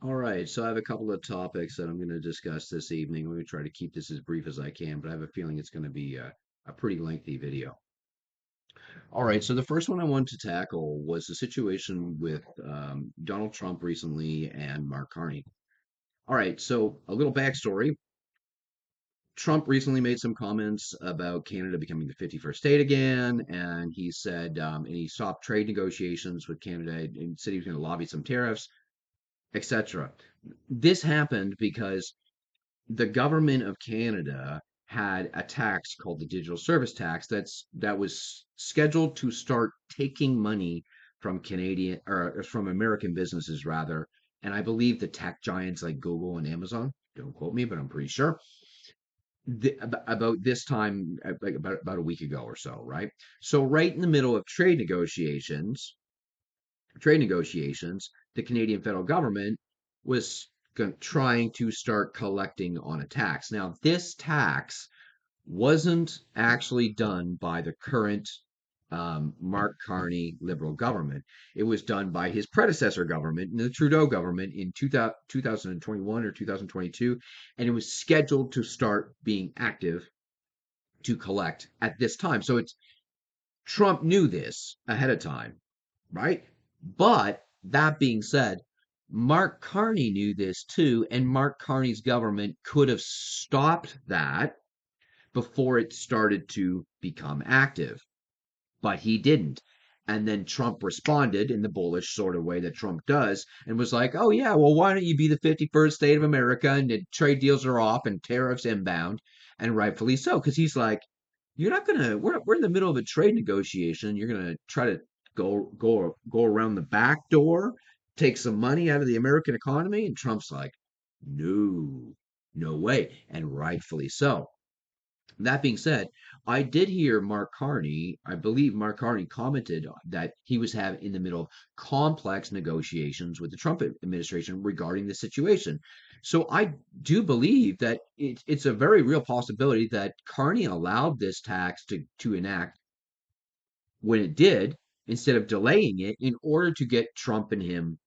All right, so I have a couple of topics that I'm going to discuss this evening. I'm going to try to keep this as brief as I can, but I have a feeling it's going to be a pretty lengthy video. All right, so the first one I wanted to tackle was the situation with Donald Trump recently and Mark Carney. All right, so a little backstory. Trump recently made some comments about Canada becoming the 51st state again, and he said, and he stopped trade negotiations with Canada and said he was going to lobby some tariffs, etc. This happened because the government of Canada had a tax called the digital service tax that was scheduled to start taking money from Canadian or from American businesses rather, and I believe the tech giants like Google and Amazon. Don't quote me, but I'm pretty sure about this time, like about a week ago or so, right? So right in the middle of trade negotiations, the Canadian federal government was trying to start collecting on a tax. Now, this tax wasn't actually done by the current Mark Carney Liberal government. It was done by his predecessor government, the Trudeau government, in 2021 or 2022, and it was scheduled to start being active to collect at this time. So it's Trump knew this ahead of time, right? But that being said, Mark Carney knew this too, and Mark Carney's government could have stopped that before it started to become active, but he didn't. And then Trump responded in the bullish sort of way that Trump does and was like, oh, yeah, well, why don't you be the 51st state of America and the trade deals are off and tariffs inbound? And rightfully so, because he's like, you're not gonna. We're in the middle of a trade negotiation. You're gonna try to go around the back door, take some money out of the American economy. And Trump's like, no, no way, and rightfully so. That being said, I did hear Mark Carney. I believe Mark Carney commented that he was having in the middle of complex negotiations with the Trump administration regarding the situation. So I do believe that it's a very real possibility that Carney allowed this tax to enact when it did, instead of delaying it, in order to get Trump and him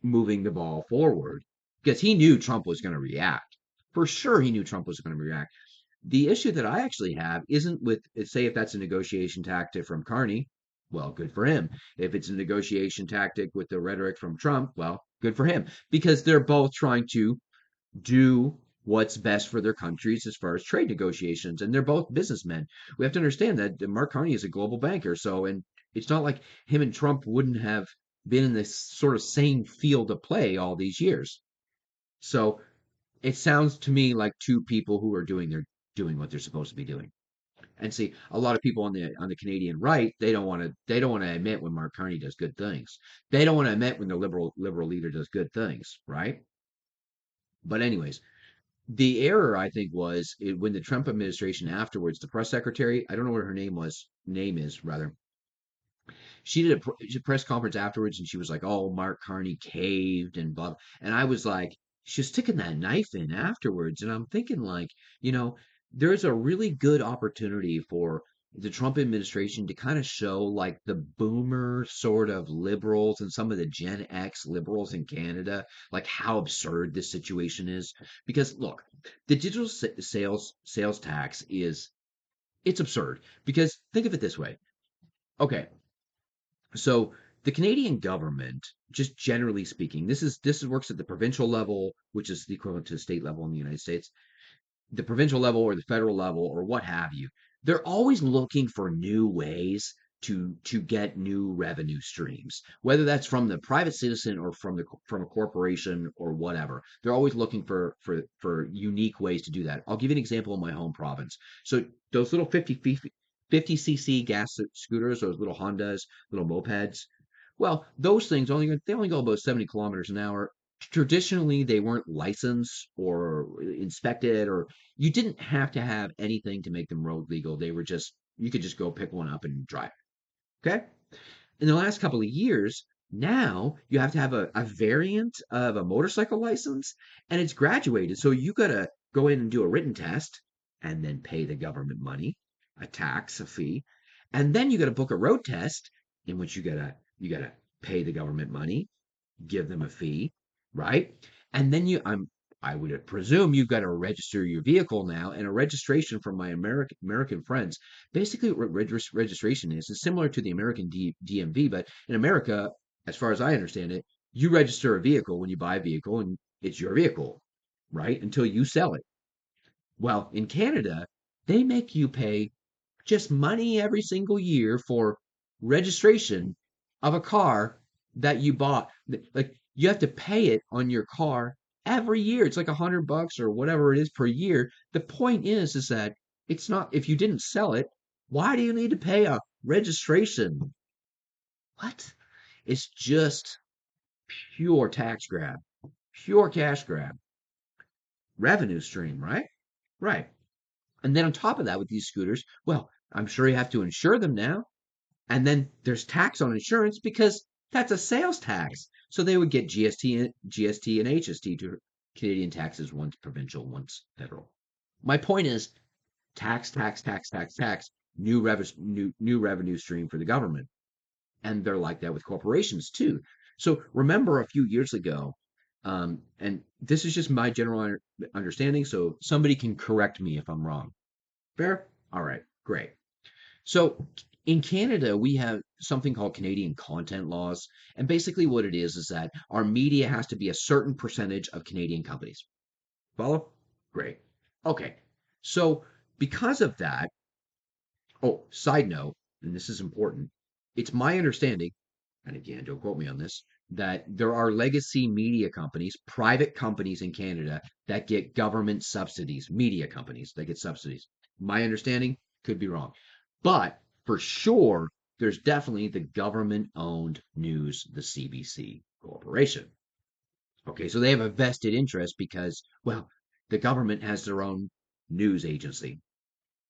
moving the ball forward, because he knew Trump was going to react. For sure, he knew Trump was going to react. The issue that I actually have isn't with, say, if that's a negotiation tactic from Carney, well, good for him. If it's a negotiation tactic with the rhetoric from Trump, well, good for him. Because they're both trying to do what's best for their countries as far as trade negotiations. And they're both businessmen. We have to understand that Mark Carney is a global banker. So, and it's not like him and Trump wouldn't have been in this sort of same field of play all these years. So it sounds to me like two people who are doing what they're supposed to be doing. And see, a lot of people on the Canadian right, they don't want to admit when Mark Carney does good things. They don't want to admit when the liberal leader does good things, right? But anyways, the error I think was when the Trump administration afterwards, the press secretary, I don't know what her name is rather. She did a press conference afterwards and she was like, "Oh, Mark Carney caved and blah." And I was like, she's sticking that knife in afterwards, and I'm thinking like, you know, there's a really good opportunity for the Trump administration to kind of show like the boomer sort of liberals and some of the Gen X liberals in Canada, like how absurd this situation is. Because look, the digital sales tax is it's absurd. Because think of it this way. Okay, so the Canadian government, just generally speaking, this is works at the provincial level, which is the equivalent to the state level in the United States, the provincial level or the federal level or what have you. They're always looking for new ways to get new revenue streams, whether that's from the private citizen or from a corporation or whatever. They're always looking for unique ways to do that. I'll give you an example in my home province. So those little 50cc gas scooters, those little Hondas, little mopeds. Well, those things they only go about 70 kilometers an hour. Traditionally, they weren't licensed or inspected, or you didn't have to have anything to make them road legal. They were just you could just go pick one up and drive. Okay. In the last couple of years, now you have to have a variant of a motorcycle license, and it's graduated. So you got to go in and do a written test and then pay the government money, a tax, a fee. And then you got to book a road test in which you got to pay the government money. give them a fee, right? And then I would presume you've got to register your vehicle now, and a registration from my American friends. Basically, what registration is similar to the American DMV, but in America, as far as I understand it, you register a vehicle when you buy a vehicle, and it's your vehicle, right? Until you sell it. Well, in Canada, they make you pay just money every single year for registration of a car that you bought. Like you have to pay it on your car every year. It's like $100 or whatever it is per year. The point is that it's not, if you didn't sell it, why do you need to pay a registration? What? It's just pure tax grab, pure cash grab, revenue stream, right? Right. And then on top of that, with these scooters, well, I'm sure you have to insure them now. And then there's tax on insurance because that's a sales tax. So they would get GST and HST to Canadian taxes, once provincial, once federal. My point is tax, tax, tax, tax, tax, new revenue stream for the government. And they're like that with corporations too. So remember a few years ago, and this is just my general understanding, so somebody can correct me if I'm wrong. Fair? All right, great. So in Canada, we have something called Canadian content laws. And basically, what it is that our media has to be a certain percentage of Canadian companies. Follow? Great. Okay. So because of that, oh, side note, and this is important, it's my understanding, and again, don't quote me on this, that there are legacy media companies, private companies in Canada that get government subsidies, media companies that get subsidies. My understanding could be wrong. But for sure, there's definitely the government owned news, the CBC Corporation. Okay, so they have a vested interest because, well, the government has their own news agency,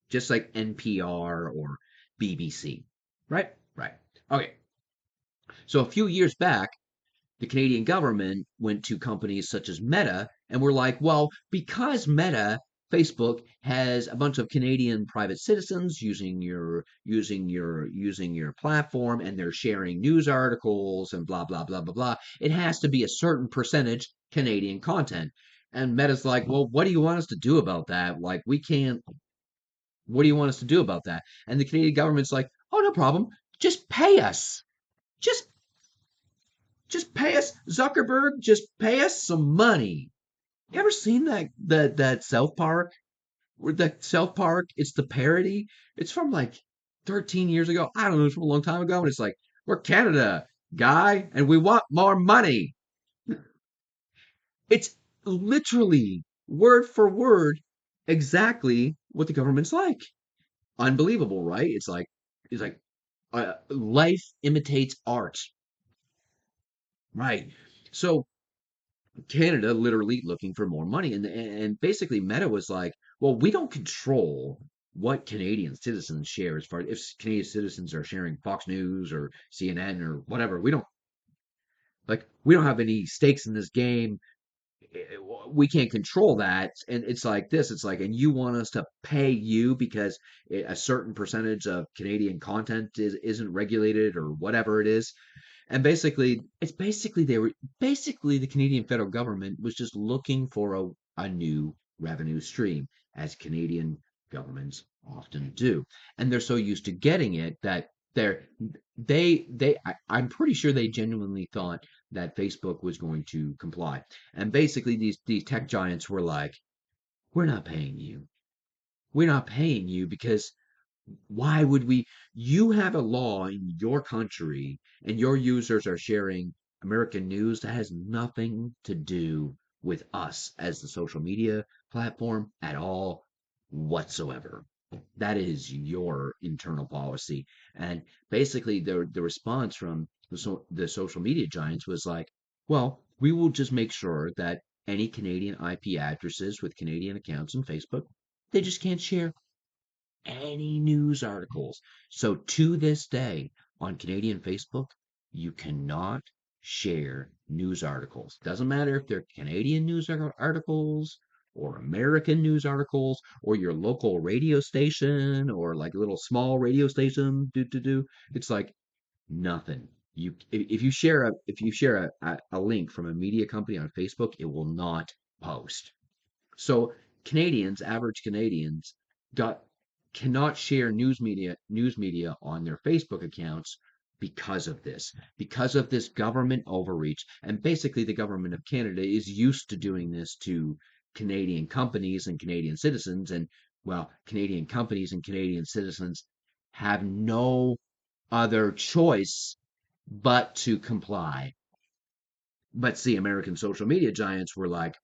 just like NPR or BBC. Right? Right. Okay. So a few years back, the Canadian government went to companies such as Meta and were like, well, because Meta, Facebook has a bunch of Canadian private citizens using your platform and they're sharing news articles and blah blah blah blah blah. It has to be a certain percentage Canadian content. And Meta's like, well, what do you want us to do about that? Like, we can't. What do you want us to do about that? And the Canadian government's like, oh, no problem. Just pay us. Just just pay us, Zuckerberg. Just pay us some money. You ever seen that South Park? Where the South Park? It's the parody. It's from like 13 years ago. I don't know. It's from a long time ago. And it's like, we're Canada, guy, and we want more money. It's literally word for word exactly what the government's like. Unbelievable, right? It's like life imitates art, right? So Canada literally looking for more money. And basically Meta was like, well, we don't control what Canadian citizens share as far as if Canadian citizens are sharing Fox News or CNN or whatever. We don't have any stakes in this game. We can't control that. And it's like this, it's like, and you want us to pay you because a certain percentage of Canadian content isn't regulated or whatever it is. And basically, it's basically they were basically the Canadian federal government was just looking for a new revenue stream, as Canadian governments often do. And they're so used to getting it that I'm pretty sure they genuinely thought that Facebook was going to comply. And basically these tech giants were like, we're not paying you. We're not paying you because why would we? You have a law in your country, and your users are sharing American news that has nothing to do with us as the social media platform at all whatsoever. That is your internal policy. And basically, the response from the social media giants was like, well, we will just make sure that any Canadian IP addresses with Canadian accounts on Facebook, they just can't share any news articles. So to this day, on Canadian Facebook, you cannot share news articles. Doesn't matter if they're Canadian news articles or American news articles or your local radio station or like a little small radio station. Do. It's like nothing. If you share a link from a media company on Facebook, it will not post. So Canadians, average Canadians, got cannot share news media on their Facebook accounts because of this government overreach. And basically the government of Canada is used to doing this to Canadian companies and Canadian citizens. And well, Canadian companies and Canadian citizens have no other choice but to comply. But see, American social media giants were like,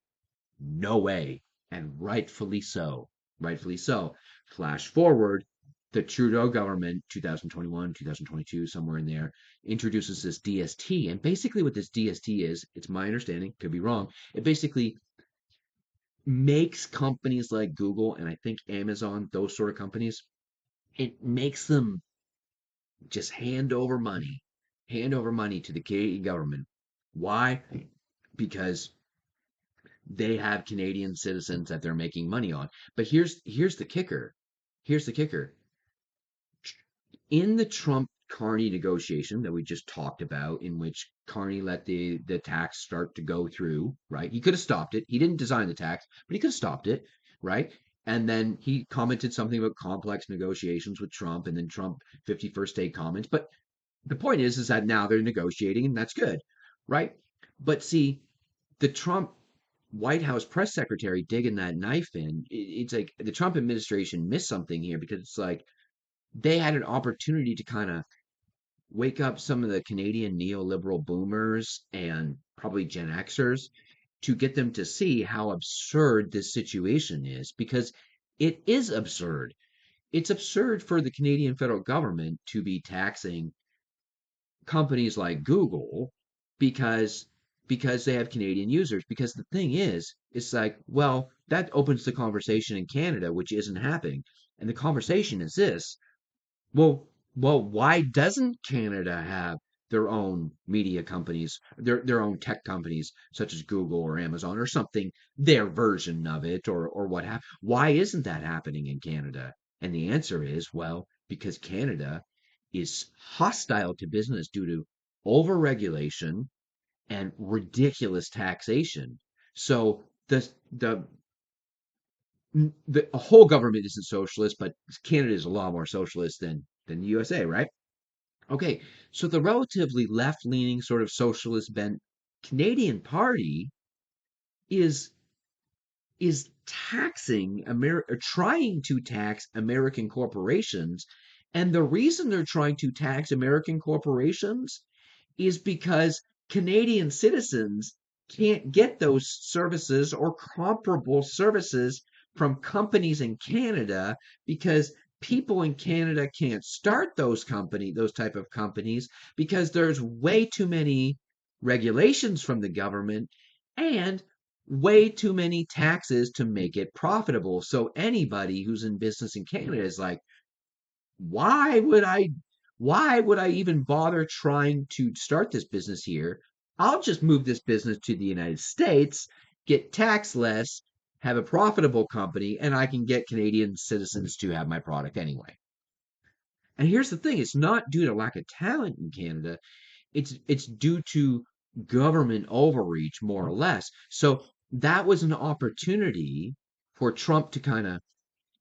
no way. And rightfully so. Rightfully so. Flash forward, the Trudeau government, 2021, 2022, somewhere in there, introduces this DST. And basically, what this DST is, it's my understanding, could be wrong, it basically makes companies like Google and I think Amazon, those sort of companies, it makes them just hand over money to the Canadian government. Why? Because they have Canadian citizens that they're making money on. But here's the kicker. Here's the kicker. In the Trump Carney negotiation that we just talked about, in which Carney let the tax start to go through, right? He could have stopped it. He didn't design the tax, but he could have stopped it, right? And then he commented something about complex negotiations with Trump, and then Trump 51st day comments. But the point is that now they're negotiating, and that's good, right? But see, the Trump White House press secretary digging that knife in, it's like the Trump administration missed something here because it's like they had an opportunity to kind of wake up some of the Canadian neoliberal boomers and probably Gen Xers to get them to see how absurd this situation is because it is absurd. It's absurd for the Canadian federal government to be taxing companies like Google because they have Canadian users. Because the thing is, it's like, well, that opens the conversation in Canada, which isn't happening. And the conversation is this. Well, why doesn't Canada have their own media companies, their own tech companies, such as Google or Amazon or something, their version of it, or what have? Why isn't that happening in Canada? And the answer is, well, because Canada is hostile to business due to overregulation and ridiculous taxation. So the whole government isn't socialist, but Canada is a lot more socialist than the USA, right? Okay, so the relatively left-leaning sort of socialist bent Canadian Party is taxing America, trying to tax American corporations, and the reason they're trying to tax American corporations is because Canadian citizens can't get those services or comparable services from companies in Canada because people in Canada can't start those type of companies because there's way too many regulations from the government and way too many taxes to make it profitable. So anybody who's in business in Canada is like, why would I even bother trying to start this business here? I'll just move this business to the United States, get taxed less, have a profitable company, and I can get Canadian citizens to have my product anyway. And here's the thing, it's not due to lack of talent in Canada, it's due to government overreach more or less. So that was an opportunity for Trump to kind of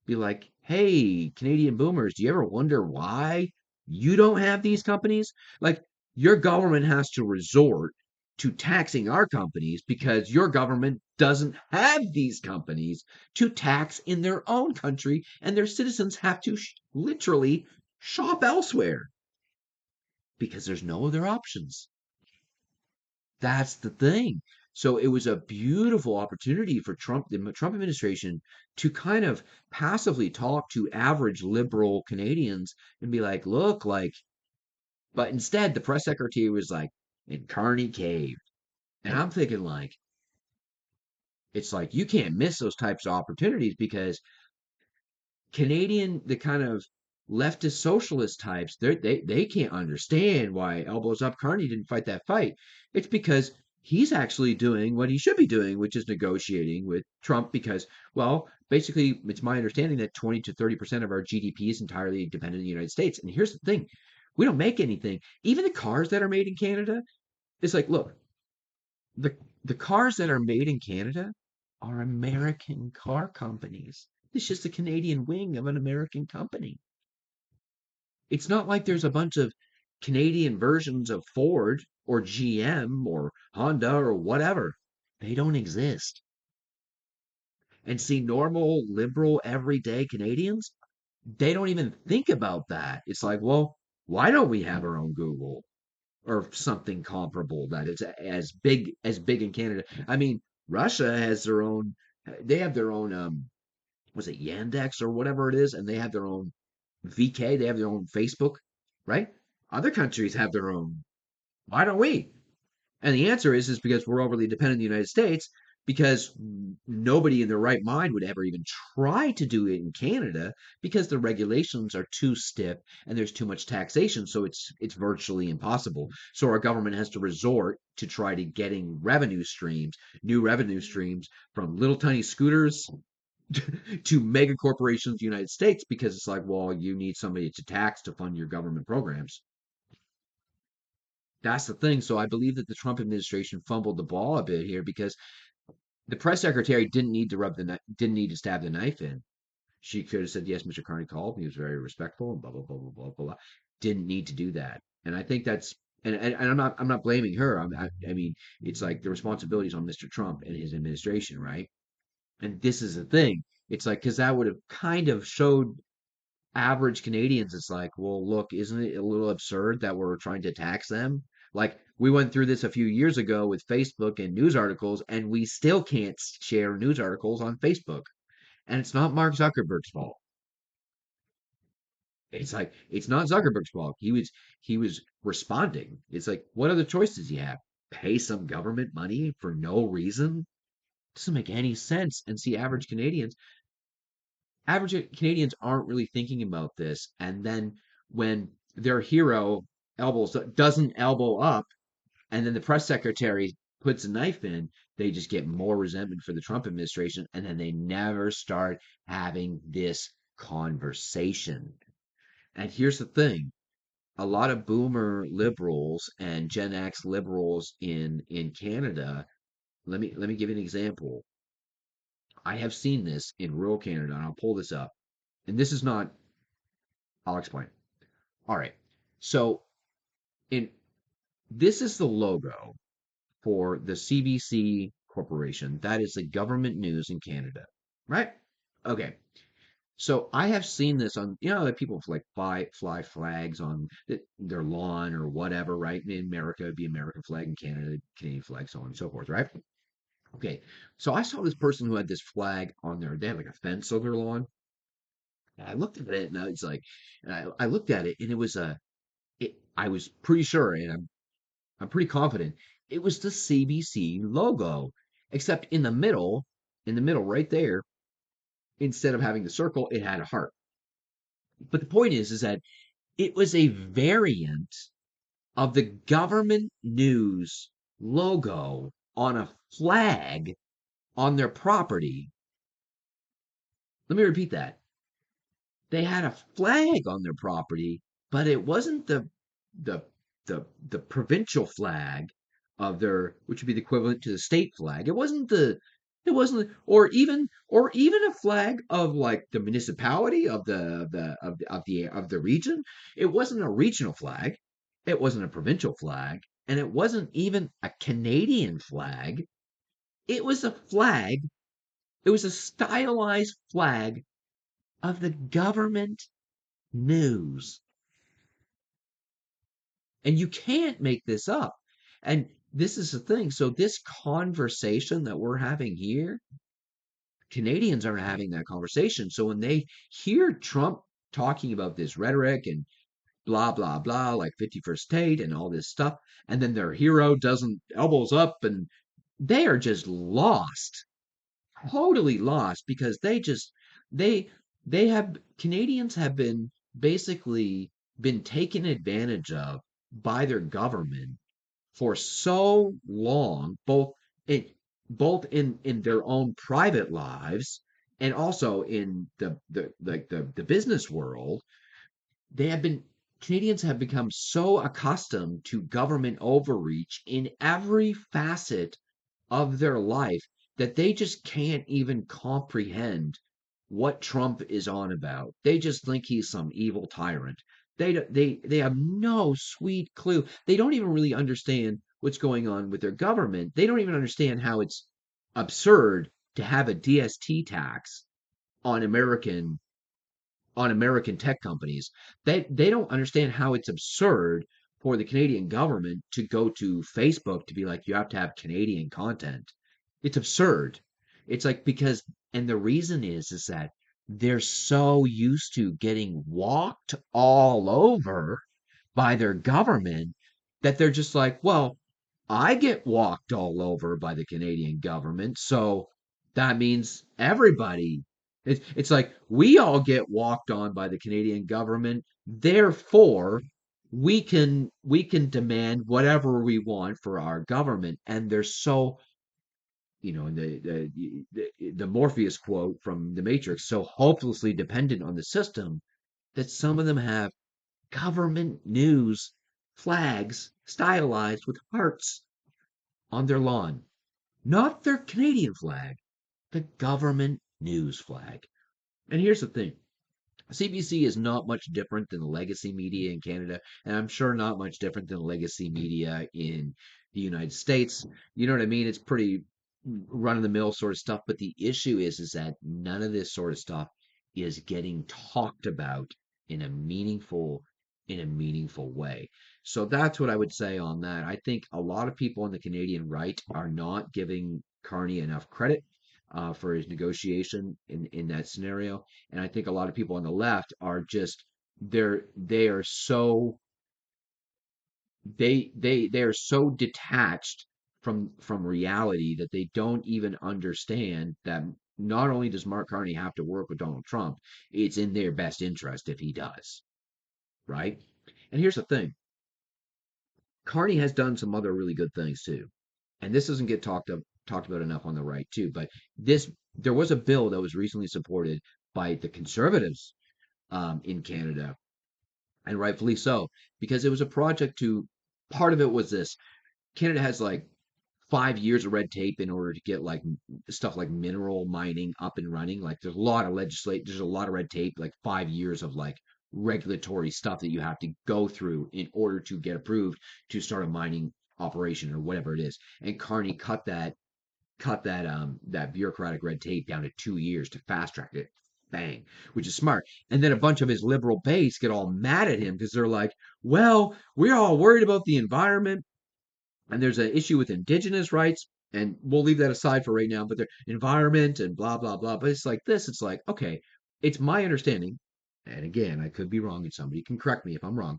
be like, hey, Canadian boomers, do you ever wonder why you don't have these companies? Like, your government has to resort to taxing our companies because your government doesn't have these companies to tax in their own country, and their citizens have to literally shop elsewhere because there's no other options. That's the thing. So it was a beautiful opportunity for the Trump administration, to kind of passively talk to average liberal Canadians and be like, look, like, but instead the press secretary was like, and Carney caved. And I'm thinking like, it's like you can't miss those types of opportunities because the kind of leftist socialist types, they can't understand why Elbows Up Carney didn't fight that fight. It's because he's actually doing what he should be doing, which is negotiating with Trump because, well, basically, it's my understanding that 20 to 30% of our GDP is entirely dependent on the United States. And here's the thing. We don't make anything. Even the cars that are made in Canada, it's like, look, the the cars that are made in Canada are American car companies. It's just a Canadian wing of an American company. It's not like there's a bunch of Canadian versions of Ford or GM or Honda or whatever. They don't exist. And see, normal, liberal, everyday Canadians, they don't even think about that. It's like, well, why don't we have our own Google or something comparable that is as big in Canada? I mean, Russia has their own. They have their own. Was it Yandex or whatever it is, and they have their own VK. They have their own Facebook, right? Other countries have their own. Why don't we? And the answer is because we're overly dependent on the United States, because nobody in their right mind would ever even try to do it in Canada because the regulations are too stiff and there's too much taxation, so it's virtually impossible. So our government has to resort to try to getting revenue streams, new revenue streams from little tiny scooters to mega corporations in the United States because it's like, well, you need somebody to tax to fund your government programs. That's the thing. So I believe that the Trump administration fumbled the ball a bit here because the press secretary didn't need to stab the knife in. She could have said, "Yes, Mr. Carney called. He was very respectful and blah blah blah blah blah blah." Didn't need to do that, and I think that's and I'm not blaming her. I mean, it's like the responsibilities on Mr. Trump and his administration, right? And this is the thing. It's like because that would have kind of showed average Canadians, it's like, well, look, isn't it a little absurd that we're trying to tax them? Like, we went through this a few years ago with Facebook and news articles, and we still can't share news articles on Facebook. And it's not Mark Zuckerberg's fault. It's like it's not Zuckerberg's fault. He was responding. It's like, what other choice does he have? Pay some government money for no reason? Doesn't make any sense. And see, average Canadians aren't really thinking about this. And then when their hero doesn't elbow up, and then the press secretary puts a knife in, they just get more resentment for the Trump administration, and then they never start having this conversation. And here's the thing. A lot of boomer liberals and Gen X liberals in Canada, let me give you an example. I have seen this in rural Canada, and I'll pull this up. And this is not, I'll explain. All right. So in this is the logo for the CBC Corporation. That is the government news in Canada, right? Okay. So I have seen this on, that people like fly flags on their lawn or whatever, right? In America, it'd be American flag, in Canada, Canadian flag, so on and so forth, right? Okay. So I saw this person who had this flag on there. They had like a fence on their lawn. And I looked at it and I was like, and I looked at it and it was I was pretty sure, and I'm pretty confident it was the CBC logo, except in the middle right there, instead of having the circle, it had a heart. But the point is that it was a variant of the government news logo on a flag on their property. Let me repeat that. They had a flag on their property, but it wasn't the the provincial flag of their, which would be the equivalent to the state flag. It wasn't or even a flag of like the municipality of the region. It wasn't a regional flag. It wasn't a provincial flag, and it wasn't even a Canadian flag. It was a flag. It was a stylized flag of the government news. And you can't make this up. And this is the thing. So, this conversation that we're having here, Canadians aren't having that conversation. So, when they hear Trump talking about this rhetoric and blah, blah, blah, like 51st state and all this stuff, and then their hero doesn't elbows up, and they are just lost, totally lost, because they they have Canadians have been basically been taken advantage of by their government for so long, in both in their own private lives and also in the business world. They have been Canadians have become so accustomed to government overreach in every facet of their life that they just can't even comprehend what Trump is on about. They just think he's some evil tyrant. They have no sweet clue. They don't even really understand what's going on with their government. They don't even understand how it's absurd to have a DST tax on American tech companies. They don't understand how it's absurd for the Canadian government to go to Facebook to be like, you have to have Canadian content. It's absurd. It's like because and the reason is that they're so used to getting walked all over by their government that they're just like, well, I get walked all over by the Canadian government, so that means everybody. It's like we all get walked on by the Canadian government, therefore we can demand whatever we want for our government, and they're so in the Morpheus quote from The Matrix, so hopelessly dependent on the system that some of them have government news flags stylized with hearts on their lawn. Not their Canadian flag, the government news flag. And here's the thing. CBC is not much different than the legacy media in Canada, and I'm sure not much different than the legacy media in the United States. You know what I mean? It's pretty run of the mill sort of stuff, but the issue is that none of this sort of stuff is getting talked about in a meaningful way. So that's what I would say on that. I think a lot of people on the Canadian right are not giving Carney enough credit for his negotiation in that scenario. And I think a lot of people on the left are just they are so they are so detached from reality that they don't even understand that not only does Mark Carney have to work with Donald Trump, it's in their best interest if he does, right? And here's the thing. Carney has done some other really good things too. And this doesn't get talked about enough on the right too, but this there was a bill that was recently supported by the conservatives in Canada, and rightfully so, because it was a project to part of it was this. Canada has like 5 years of red tape in order to get like stuff like mineral mining up and running. Like there's a lot of red tape, like 5 years of like regulatory stuff that you have to go through in order to get approved to start a mining operation or whatever it is. And Carney cut that bureaucratic red tape down to 2 years to fast track it. Bang, which is smart. And then a bunch of his liberal base get all mad at him because they're like, well, we're all worried about the environment and there's an issue with Indigenous rights, and we'll leave that aside for right now, but the environment and blah blah blah. But it's like this, it's like, okay, it's my understanding, and again, I could be wrong, and somebody can correct me if I'm wrong.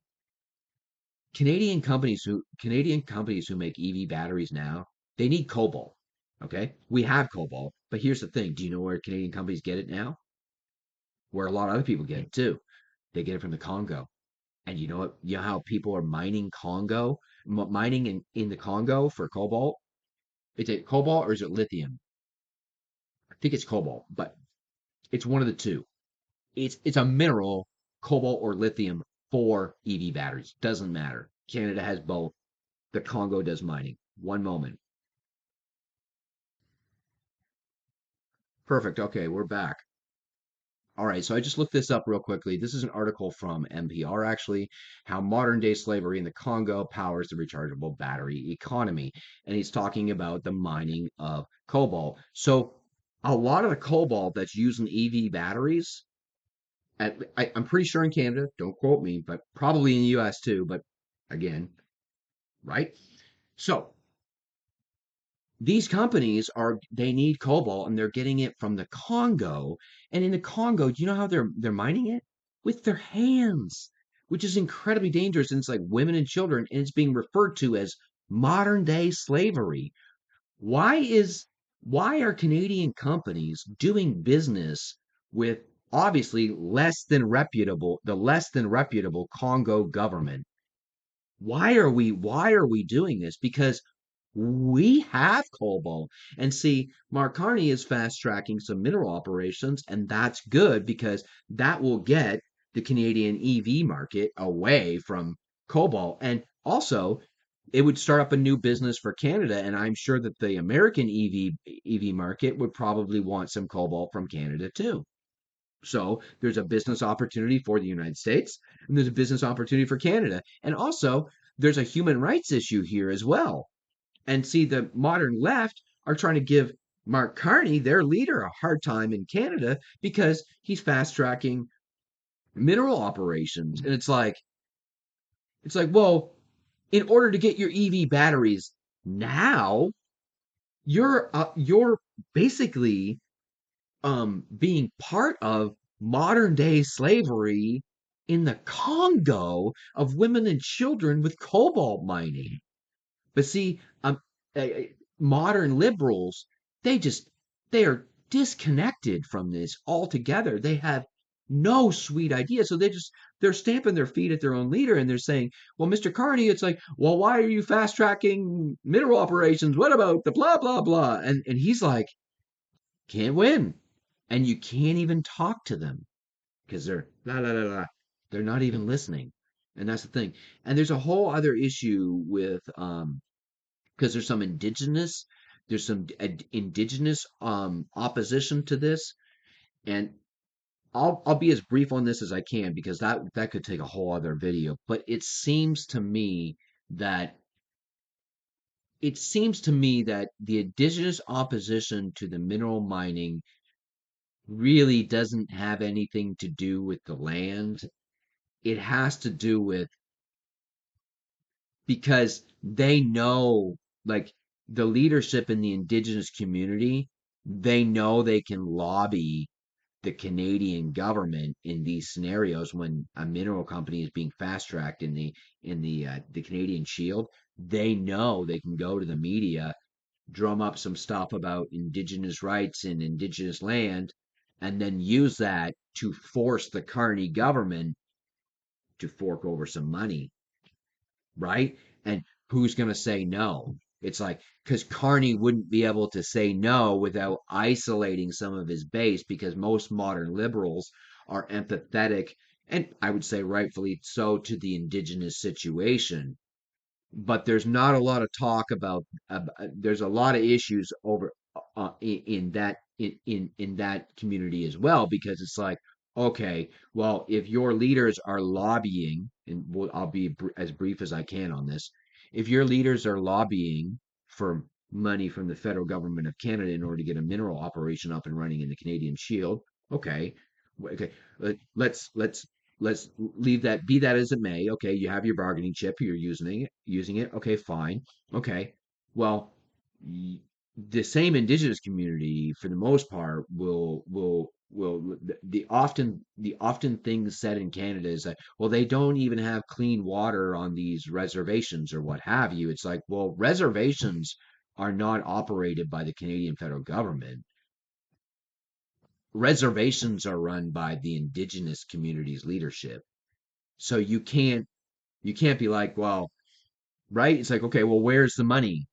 Canadian companies who make EV batteries now, they need cobalt. Okay? We have cobalt, but here's the thing. Do you know where Canadian companies get it now? Where a lot of other people get it too. They get it from the Congo. And you know what? You know how people are mining mining in the Congo for cobalt? Is it cobalt or is it lithium? I think it's cobalt, but it's one of the two. It's a mineral, cobalt or lithium for EV batteries. Doesn't matter. Canada has both. The Congo does mining. One moment. Perfect. Okay, we're back. All right, so I just looked this up real quickly. This is an article from NPR, actually, how modern day slavery in the Congo powers the rechargeable battery economy. And he's talking about the mining of cobalt. So, a lot of the cobalt that's used in EV batteries, I'm pretty sure in Canada, don't quote me, but probably in the US too, but again, right? So, these companies they need cobalt and they're getting it from the Congo. And in the Congo, do you know how they're mining it? With their hands, which is incredibly dangerous. And it's like women and children, and it's being referred to as modern day slavery. Why is why are Canadian companies doing business with obviously the less than reputable Congo government? Why are we doing this? Because we have cobalt. And see, Mark Carney is fast tracking some mineral operations, and that's good because that will get the Canadian EV market away from cobalt. And also, it would start up a new business for Canada. And I'm sure that the American EV market would probably want some cobalt from Canada too. So there's a business opportunity for the United States, and there's a business opportunity for Canada. And also, there's a human rights issue here as well. And see, the modern left are trying to give Mark Carney, their leader, a hard time in Canada because he's fast tracking mineral operations. And it's like, well, in order to get your EV batteries now, you're basically being part of modern day slavery in the Congo of women and children with cobalt mining. But see, uh, uh, modern liberals, they just they are disconnected from this altogether. They have no sweet idea. So they're stamping their feet at their own leader and they're saying, well, Mr. Carney, it's like, well, why are you fast tracking mineral operations? What about the blah blah blah? And he's like, can't win. And you can't even talk to them because they're la la la la. They're not even listening. And that's the thing. And there's a whole other issue with because there's some indigenous opposition to this, and I'll be as brief on this as I can because that could take a whole other video. But that it seems to me that the indigenous opposition to the mineral mining really doesn't have anything to do with the land. It has to do with because they know, like, the leadership in the indigenous community, they know they can lobby the Canadian government in these scenarios when a mineral company is being fast tracked in the Canadian Shield. They know they can go to the media, drum up some stuff about indigenous rights and indigenous land, and then use that to force the Carney government to fork over some money, right? And who's going to say no? It's like, because Carney wouldn't be able to say no without isolating some of his base, because most modern liberals are empathetic, and I would say rightfully so, to the indigenous situation. But there's not a lot of talk about, there's a lot of issues over in that in that community as well, because it's like, okay, well, if your leaders are lobbying, and I'll be as brief as I can on this, if your leaders are lobbying for money from the federal government of Canada in order to get a mineral operation up and running in the Canadian Shield, okay, okay, let's let's leave that, be that as it may. Okay, you have your bargaining chip, you're using it. Okay, fine. Okay, well, the same indigenous community for the most part will the often things said in Canada is that, well, they don't even have clean water on these reservations or what have you. It's like, well, reservations are not operated by the Canadian federal government. Reservations are run by the indigenous community's leadership. So you can't be like, well, right? It's like, okay, well, where's the money?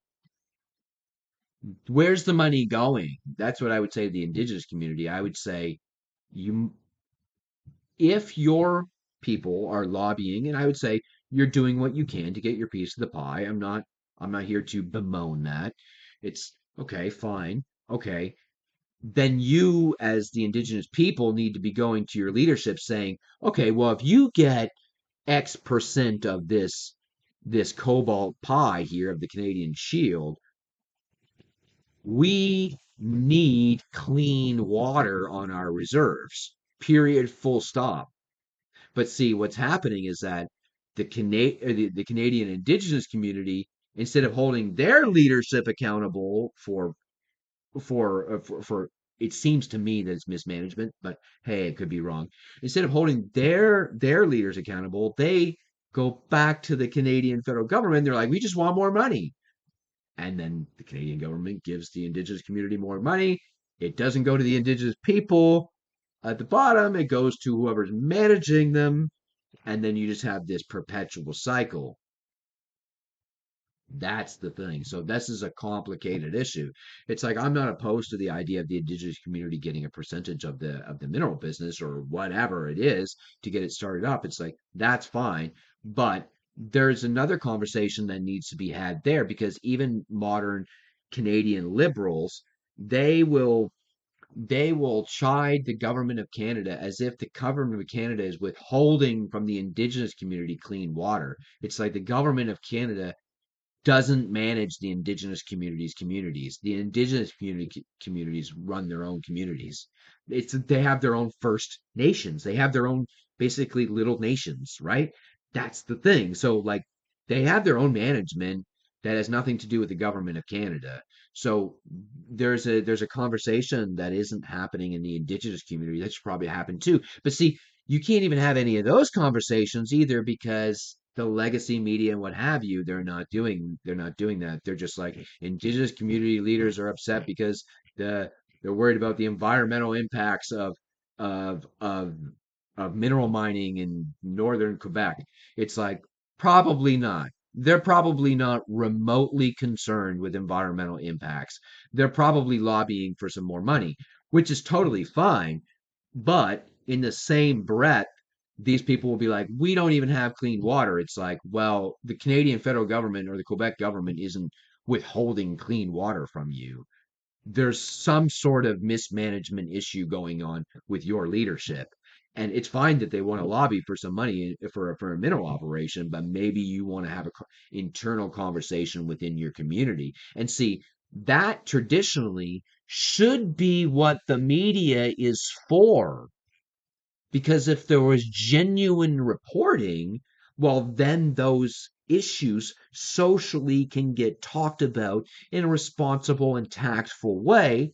Where's the money going? That's what I would say to the indigenous community. I would say, you if your people are lobbying, and I would say you're doing what you can to get your piece of the pie. I'm not here to bemoan that. It's okay, fine. Okay. Then you, as the indigenous people, need to be going to your leadership saying, okay, well, if you get X% of this cobalt pie here of the Canadian Shield, we need clean water on our reserves. Period. Full stop. But see, what's happening is that the Canadian Indigenous community, instead of holding their leadership accountable for it seems to me that it's mismanagement, but hey, it could be wrong. Instead of holding their leaders accountable, they go back to the Canadian federal government. They're like, we just want more money. And then the Canadian government gives the indigenous community more money. It doesn't go to the indigenous people at the bottom, it goes to whoever's managing them. And then you just have this perpetual cycle. That's the thing. So this is a complicated issue. It's like I'm not opposed to the idea of the indigenous community getting a percentage of the mineral business or whatever it is to get it started up. It's like that's fine, but there's another conversation that needs to be had there because even modern Canadian liberals, they will they will chide the government of Canada as if the government of Canada is withholding from the indigenous community clean water. It's like the government of Canada doesn't manage the indigenous communities. The indigenous communities run their own communities. It's they have their own First Nations. They have their own basically little nations, right? That's the thing. So like they have their own management that has nothing to do with the government of Canada. So there's a conversation that isn't happening in the indigenous community that should probably happen too. But see, you can't even have any of those conversations either because the legacy media and what have you, they're not doing that. They're just like indigenous community leaders are upset because the they're worried about the environmental impacts of of of mineral mining in northern Quebec. It's like probably not. They're probably not remotely concerned with environmental impacts. They're probably lobbying for some more money, which is totally fine. But in the same breath, these people will be like, we don't even have clean water. It's like, well, the Canadian federal government or the Quebec government isn't withholding clean water from you. There's some sort of mismanagement issue going on with your leadership. And it's fine that they want to lobby for some money for a mineral operation, but maybe you want to have a internal conversation within your community. And see, that traditionally should be what the media is for. Because if there was genuine reporting, well, then those issues socially can get talked about in a responsible and tactful way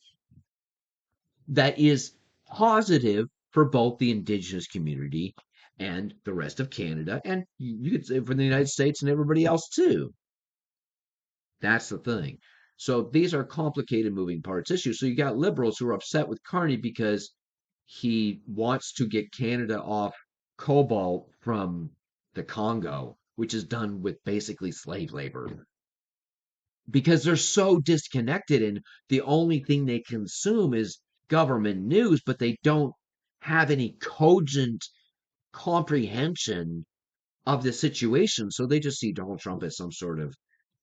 that is positive for both the Indigenous community and the rest of Canada, and you could say for the United States and everybody else too. That's the thing. So these are complicated moving parts issues. So you got liberals who are upset with Carney because he wants to get Canada off cobalt from the Congo, which is done with basically slave labor. Because they're so disconnected and the only thing they consume is government news, but they don't have any cogent comprehension of the situation. So they just see Donald Trump as some sort of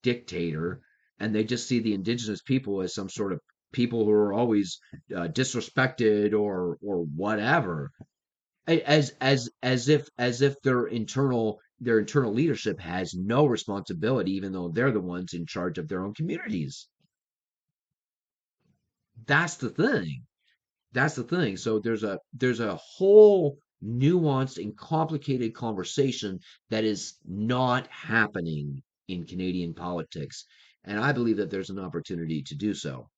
dictator, and they just see the indigenous people as some sort of people who are always disrespected or whatever, as if their internal leadership has no responsibility, even though they're the ones in charge of their own communities. That's the thing. That's the thing. So there's a whole nuanced and complicated conversation that is not happening in Canadian politics. And I believe that there's an opportunity to do so.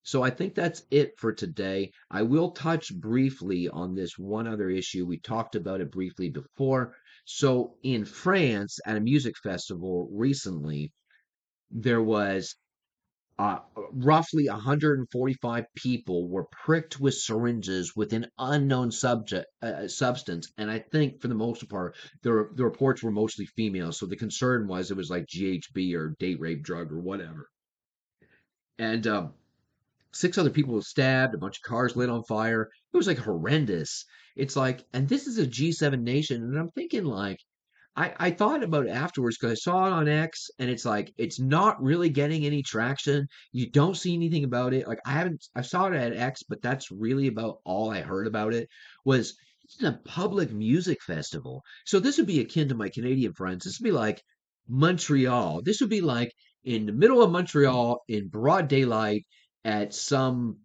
So I think that's it for today. I will touch briefly on this one other issue. We talked about it briefly before. So in France, at a music festival recently, there was uh, roughly 145 people were pricked with syringes with an unknown substance, and I think for the most part, the reports were mostly female. So the concern was it was like GHB or date rape drug or whatever. And six other people were stabbed, a bunch of cars lit on fire. It was like horrendous. It's like, and this is a G7 nation, and I'm thinking like I thought about it afterwards because I saw it on X and it's like it's not really getting any traction. You don't see anything about it. Like I saw it at X, but that's really about all I heard about it was it's a public music festival. So this would be akin to my Canadian friends. This would be like Montreal. This would be like in the middle of Montreal in broad daylight at some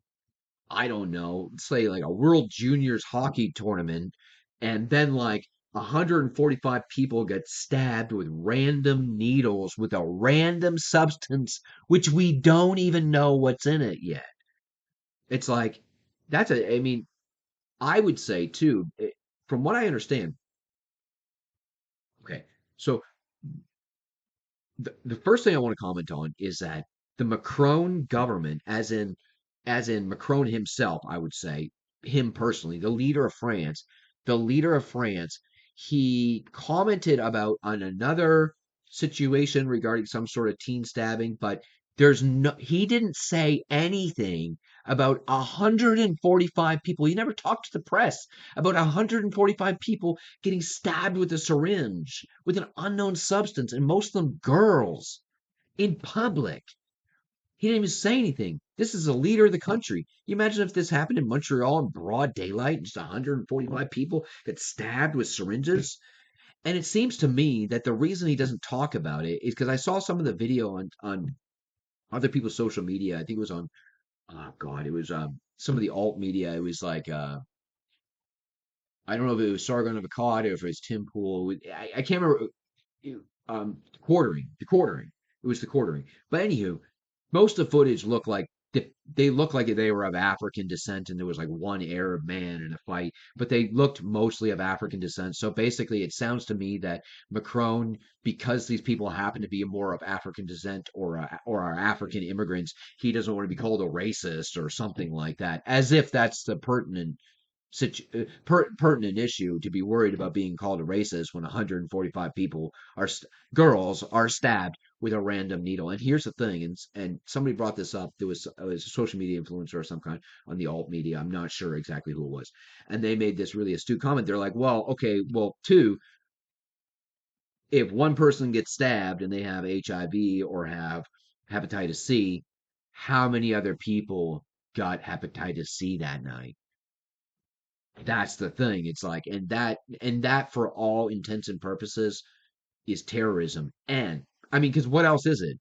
I don't know, say like a World Juniors hockey tournament, and then like 145 people get stabbed with random needles with a random substance which we don't even know what's in it yet. It's like I mean, I would say too, from what I understand, okay, so the first thing I want to comment on is that the Macron government, as in Macron himself, I would say him personally, the leader of France, he commented about on another situation regarding some sort of teen stabbing, but there's no, he didn't say anything about 145 people. He never talked to the press about 145 people getting stabbed with a syringe with an unknown substance, and most of them girls in public. He didn't even say anything. This is a leader of the country. You imagine if this happened in Montreal in broad daylight and just 145 people get stabbed with syringes? And it seems to me that the reason he doesn't talk about it is because I saw some of the video on other people's social media. I think it was on, oh God, it was some of the alt media. It was like I don't know if it was Sargon of Akkad or if it was Tim Pool. I can't remember. The quartering. It was the quartering. But anywho, most of the footage looked like they looked like they were of African descent, and there was like one Arab man in a fight, but they looked mostly of African descent. So basically, it sounds to me that Macron, because these people happen to be more of African descent or are African immigrants, he doesn't want to be called a racist or something like that, as if that's the pertinent issue to be worried about being called a racist when 145 people girls are stabbed with a random needle. And here's the thing, and somebody brought this up. There was a social media influencer of some kind on the alt media. I'm not sure exactly who it was, and they made this really astute comment. They're like, well, okay, well, two, if one person gets stabbed and they have HIV or have hepatitis C, how many other people got hepatitis C that night? That's the thing. It's like, and that for all intents and purposes is terrorism. And I mean, because what else is it?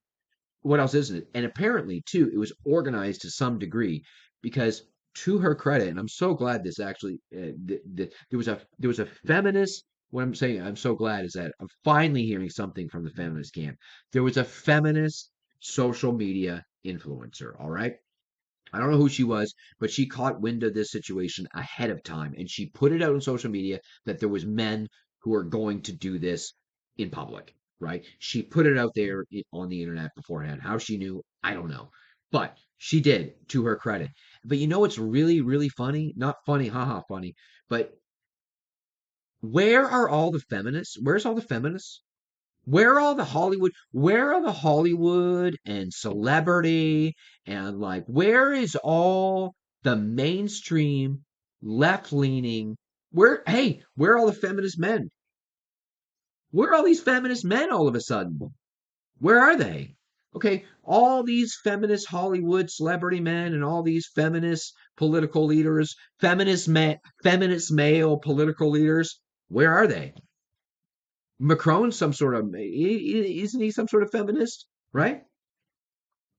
What else isn't it? And apparently, too, it was organized to some degree because, to her credit, and I'm so glad this actually, there was a feminist. What I'm saying, I'm so glad is that I'm finally hearing something from the feminist camp. There was a feminist social media influencer. All right. I don't know who she was, but she caught wind of this situation ahead of time, and she put it out on social media that there was men who are going to do this in public, right? She put it out there on the internet beforehand. How she knew, I don't know, but she did, to her credit. But you know what's really, really funny? Not funny, haha, funny, but where are all the feminists? Where's all the feminists? Where are all the Hollywood? Where are the Hollywood and celebrity and like where is all the mainstream left leaning? Where are all the feminist men? Where are all these feminist men all of a sudden? Where are they? Okay, all these feminist Hollywood celebrity men and all these feminist political leaders, feminist male political leaders, where are they? Macron's some sort of isn't he some sort of feminist, right?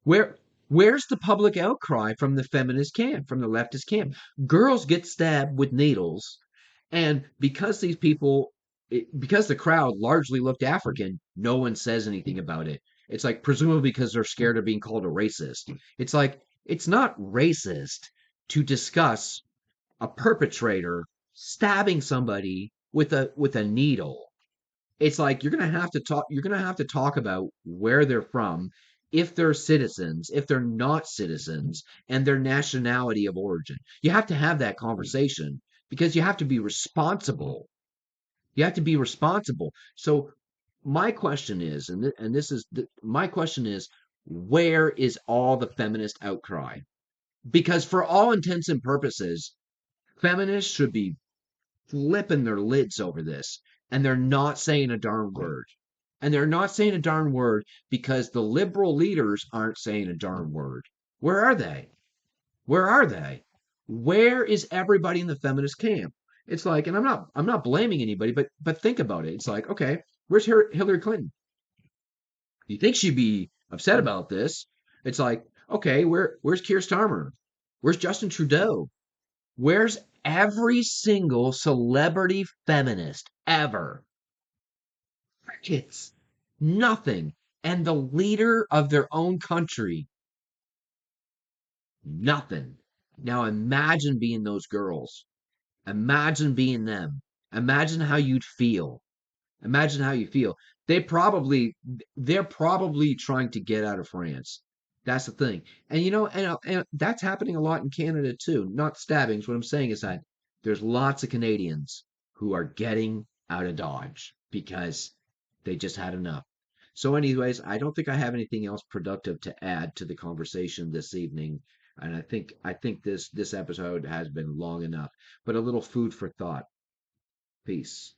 Where where's the public outcry from the feminist camp, from the leftist camp? Girls get stabbed with needles, and because because the crowd largely looked African, no one says anything about it. It's like presumably because they're scared of being called a racist. It's like it's not racist to discuss a perpetrator stabbing somebody with a needle. It's like you're going to have to talk about where they're from, if they're citizens, if they're not citizens, and their nationality of origin. You have to have that conversation because you have to be responsible. You have to be responsible. So my question is, and this is my question is, where is all the feminist outcry? Because for all intents and purposes, feminists should be flipping their lids over this, and they're not saying a darn word. And they're not saying a darn word because the liberal leaders aren't saying a darn word. Where are they? Where are they? Where is everybody in the feminist camp? It's like, and I'm not blaming anybody, but think about it. It's like, okay, where's Hillary Clinton? You think she'd be upset about this? It's like, okay, where's Keir Starmer? Where's Justin Trudeau? Where's every single celebrity feminist ever? Crickets. Nothing. And the leader of their own country, nothing. Now imagine being those girls. Imagine being them. Imagine how you'd feel. Imagine how you feel. They're probably trying to get out of France. That's the thing. And and that's happening a lot in Canada too. Not stabbings. What I'm saying is that there's lots of Canadians who are getting out of Dodge because they just had enough. So, anyways, I don't think I have anything else productive to add to the conversation this evening. And I think this episode has been long enough, but a little food for thought. Peace.